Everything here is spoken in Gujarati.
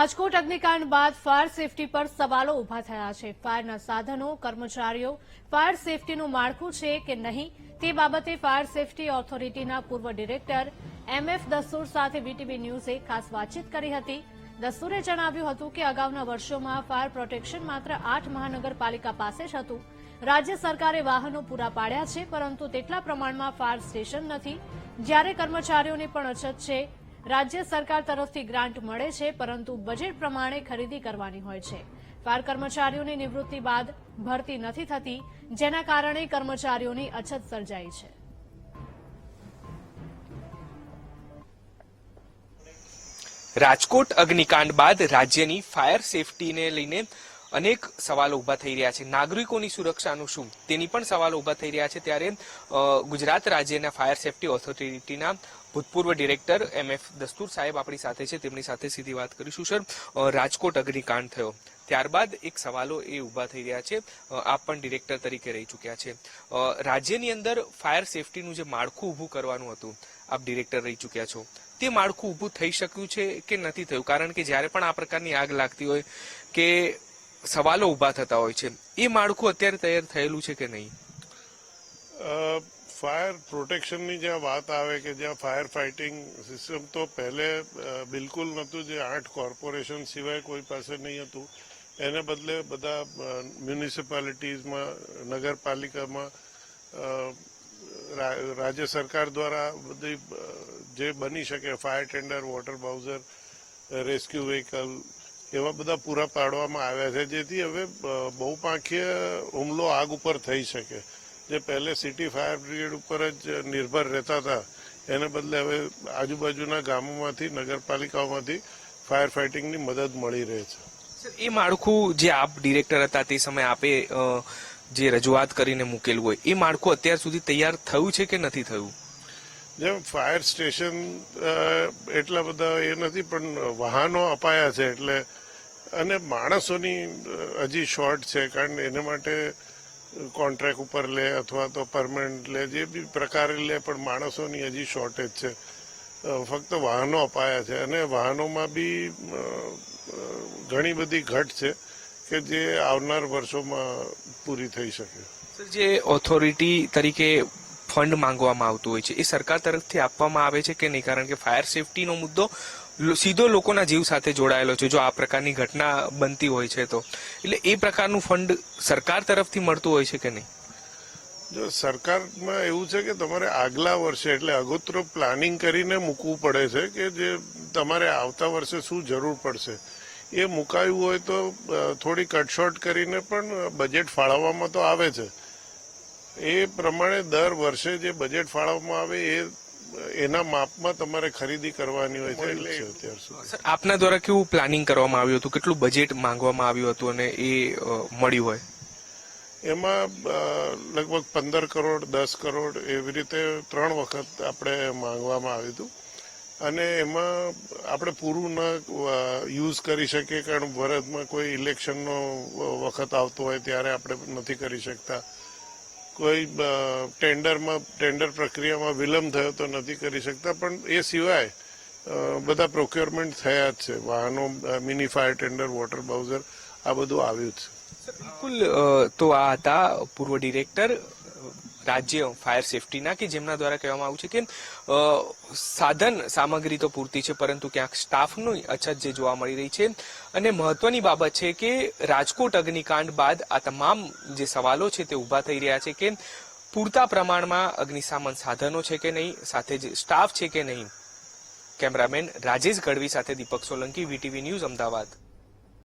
રાજકોટ અગ્નિકાંડ બાદ ફાયર સેફટી પર સવાલો ઉભા થયા છે। ફાયરના સાધનો, કર્મચારીઓ, ફાયર સેફટીનું માળખું છે કે નહીં તે બાબતે ફાયર સેફટી ઓથોરિટીના પૂર્વ ડિરેક્ટર એમએફ દસ્તુર સાથે વીટીવી ન્યૂઝે ખાસ વાતચીત કરી હતી। દસ્તુરે જણાવ્યું હતું કે અગાઉના વર્ષોમાં ફાયર પ્રોટેક્શન માત્ર 8 મહાનગરપાલિકા પાસે જ હતું। રાજ્ય સરકારે વાહનો પૂરા પાડ્યા છે, પરંતુ તેટલા પ્રમાણમાં ફાયર સ્ટેશન નથી। જ્યારે કર્મચારીઓની પણ અછત છે। રાજ્ય સરકાર તરફથી ગ્રાન્ટ મળે છે, પરંતુ બજેટ પ્રમાણે ખરીદી કરવાની હોય છે। ફાયર કર્મચારીઓની નિવૃત્તિ બાદ ભરતી નથી થતી, જેના કારણે કર્મચારીઓની અછત સર્જાઈ છે। રાજકોટ અગ્નિકાંડ બાદ રાજ્યની ફાયર સેફટીને લઈને અનેક સવાલો ઉભા થઈ રહ્યા છે। નાગરિકોની સુરક્ષાનું શું તેની પણ સવાલો ઉભા થઈ રહ્યા છે। ત્યારે ગુજરાત રાજ્યના ફાયર સેફટી ઓથોરિટીના ભૂતપૂર્વ ડિરેક્ટર એમએફ દસ્તુર સાહેબ આપણી સાથે છે, તેમની સાથે સીધી વાત કરીશું। સર, રાજકોટ અગ્નિકાંડ થયો ત્યારબાદ એક સવાલો એ ઉભા થઈ રહ્યા છે। આપ પણ ડિરેક્ટર તરીકે રહી ચૂક્યા છે। રાજ્યની અંદર ફાયર સેફટીનું જે માળખું ઊભું કરવાનું હતું, આપ ડિરેક્ટર રહી ચૂક્યા છો, તે માળખું ઊભું થઈ શક્યું છે કે નથી થયું? કારણ કે જ્યારે પણ આ પ્રકારની આગ લાગતી હોય કે સવાલો ઉભા થતા હોય છે, એ માળખું અત્યારે તૈયાર થયેલું છે કે નહીં? ફાયર પ્રોટેક્શનની જ્યાં વાત આવે કે જ્યાં ફાયર ફાઇટિંગ સિસ્ટમ તો પહેલે બિલકુલ નહોતું, જે 8 કોર્પોરેશન સિવાય કોઈ પાસે નહીં હતું। એને બદલે બધા મ્યુનિસિપાલિટીઝમાં, નગરપાલિકામાં રાજ્ય સરકાર દ્વારા બધી જે બની શકે fire tender, water bowser, rescue vehicle એવા બધા પૂરા પાડવામાં આવ્યા છે, જેથી હવે બહુપાંખીય હુમલો આગ ઉપર થઈ શકે। જે પહેલે સિટી ફાયર બ્રિગેડ ઉપર જ નિર્ભર રહેતા હતા, એને બદલે હવે આજુબાજુના ગામોમાંથી, નગરપાલિકાઓમાંથી ફાયર ફાઇટિંગની મદદ મળી રહે છે। એ માળખું જે આપ ડિરેક્ટર હતા તે સમયે આપે જે રજૂઆત કરીને મૂકેલું હોય, એ માળખું અત્યાર સુધી તૈયાર થયું છે કે નથી થયું? જેમ ફાયર સ્ટેશન એટલા બધા એ નથી, પણ વાહનો અપાયા છે એટલે, અને માણસોની હજી શોર્ટ છે, કારણ એને માટે કોન્ટ્રાક્ટ ઉપર લે અથવા તો પરમનન્ટ લે, જે બી પ્રકારે લે, પણ માણસોની હજી શોર્ટેજ છે। ફક્ત વાહનો અપાયા છે, અને વાહનોમાં બી ઘણી બધી ઘટ છે કે જે આવનાર વર્ષોમાં પૂરી થઈ શકે। સર, જે ઓથોરિટી તરીકે ફંડ માંગવામાં આવતું હોય છે, એ સરકાર તરફથી આપવામાં આવે છે કે નહીં? કારણ કે ફાયર સેફટીનો મુદ્દો સીધો લોકોના જીવ સાથે જોડાયેલો છે। જો આ પ્રકારની ઘટના બનતી હોય છે તો એટલે એ પ્રકારનું ફંડ સરકાર તરફથી મળતું હોય છે કે નહીં? જો સરકારમાં એવું છે કે તમારે આગલા વર્ષે એટલે અગોતરો પ્લાનિંગ કરીને મૂકવું પડે છે કે જે તમારે આવતા વર્ષે શું જરૂર પડશે એ મુકાયું હોય તો થોડી કટશોર્ટ કરીને પણ બજેટ ફાળવવામાં તો આવે છે। એ પ્રમાણે દર વર્ષે જે બજેટ ફાળવવામાં આવે એના માપમાં તમારે ખરીદી કરવાની હોય છે। એટલે અત્યાર સુધી આપના દ્વારા કેવું પ્લાનિંગ કરવામાં આવ્યું હતું? કેટલું બજેટ માંગવામાં આવ્યું હતું અને એ મળ્યું હોય? એમાં લગભગ 15 કરોડ, 10 કરોડ એવી રીતે 3 વખત આપણે માંગવામાં આવ્યું હતું, અને એમાં આપણે પૂરું ન યુઝ કરી શકીએ, કારણ ભારતમાં કોઈ ઇલેક્શનનો વખત આવતો હોય ત્યારે આપણે નથી કરી શકતા, કોઈ ટેન્ડર પ્રક્રિયામાં વિલંબ થયો તો નથી કરી શકતા, પણ એ સિવાય બધા પ્રોક્યોરમેન્ટ થયા જ છે। વાહનો, mini fire tender, water bowser, આ બધું આવ્યું છે। બિલકુલ, તો આ હતા પૂર્વ ડિરેક્ટર રાજ્ય ફાયર સેફટીના, કે જેમના દ્વારા કહેવામાં આવ્યું છે કે સાધન સામગ્રી તો પૂરતી છે, પરંતુ ક્યાંક સ્ટાફની અછત જે જોવા મળી રહી છે। અને મહત્વની બાબત છે કે રાજકોટ અગ્નિકાંડ બાદ આ તમામ જે સવાલો છે તે ઉભા થઈ રહ્યા છે કે પૂરતા પ્રમાણમાં અગ્નિશામન સાધનો છે કે નહીં, સાથે જ સ્ટાફ છે કે નહીં। કેમેરામેન રાજેશ ગઢવી સાથે દીપક સોલંકી, વીટીવી ન્યૂઝ, અમદાવાદ।